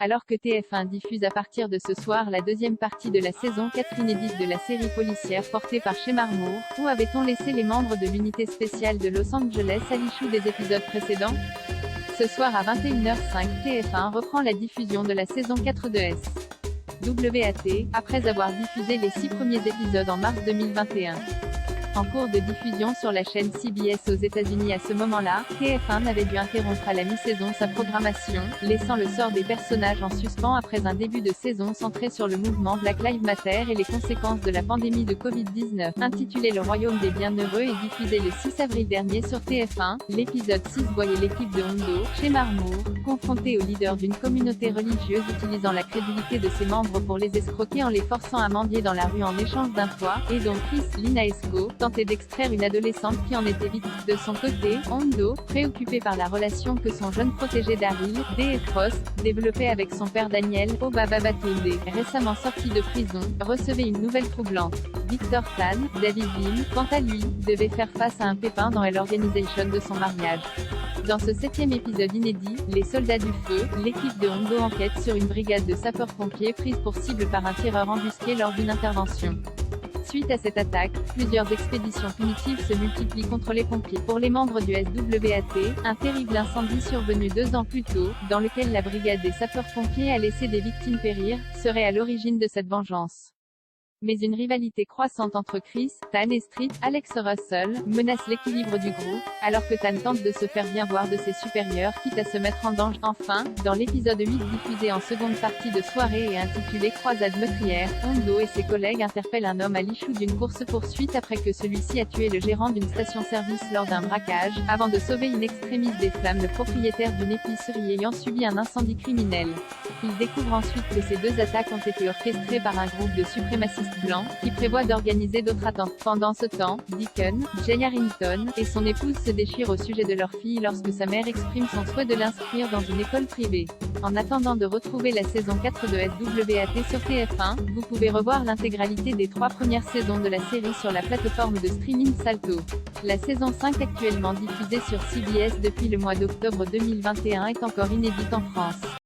Alors que TF1 diffuse à partir de ce soir la deuxième partie de la saison 4 inédite de la série policière portée par Shemar Moore, où avait-on laissé les membres de l'unité spéciale de Los Angeles à l'issue des épisodes précédents? Ce soir à 21h05, TF1 reprend la diffusion de la saison 4 de SWAT, après avoir diffusé les 6 premiers épisodes en mars 2021. En cours de diffusion sur la chaîne CBS aux États-Unis à ce moment-là, TF1 n'avait dû interrompre à la mi-saison sa programmation, laissant le sort des personnages en suspens après un début de saison centré sur le mouvement Black Lives Matter et les conséquences de la pandémie de Covid-19. Intitulé Le Royaume des Bienheureux et diffusé le 6 avril dernier sur TF1, l'épisode 6 voyait l'équipe de Hondo, Shemar Moore, confrontée aux leaders d'une communauté religieuse utilisant la crédulité de ses membres pour les escroquer en les forçant à mendier dans la rue en échange d'un toit, et dont Chris Linaesco tentait d'extraire une adolescente qui en était victime. De son côté, Hondo, préoccupé par la relation que son jeune protégé Daryl, D. Frost, développait avec son père Daniel, Obaba Batunde, récemment sorti de prison, recevait une nouvelle troublante. Victor Tan, David Bean, quant à lui, devait faire face à un pépin dans l'organisation de son mariage. Dans ce 7e épisode inédit, les soldats du feu, l'équipe de Hondo enquête sur une brigade de sapeurs-pompiers prise pour cible par un tireur embusqué lors d'une intervention. Suite à cette attaque, plusieurs expéditions punitives se multiplient contre les pompiers. Pour les membres du SWAT, un terrible incendie survenu 2 ans plus tôt, dans lequel la brigade des sapeurs-pompiers a laissé des victimes périr, serait à l'origine de cette vengeance. Mais une rivalité croissante entre Chris, Tan et Street, Alex Russell, menace l'équilibre du groupe, alors que Tan tente de se faire bien voir de ses supérieurs quitte à se mettre en danger. Enfin, dans l'épisode 8 diffusé en seconde partie de soirée et intitulé Croisade meurtrière, Hondo et ses collègues interpellent un homme à l'issue d'une course-poursuite après que celui-ci a tué le gérant d'une station-service lors d'un braquage, avant de sauver in extremis des flammes le propriétaire d'une épicerie ayant subi un incendie criminel. Il découvre ensuite que ces 2 attaques ont été orchestrées par un groupe de suprémacistes blancs, qui prévoit d'organiser d'autres attentes. Pendant ce temps, Deacon, Jay Harrington, et son épouse se déchirent au sujet de leur fille lorsque sa mère exprime son souhait de l'inscrire dans une école privée. En attendant de retrouver la saison 4 de SWAT sur TF1, vous pouvez revoir l'intégralité des 3 premières saisons de la série sur la plateforme de streaming Salto. La saison 5 actuellement diffusée sur CBS depuis le mois d'octobre 2021 est encore inédite en France.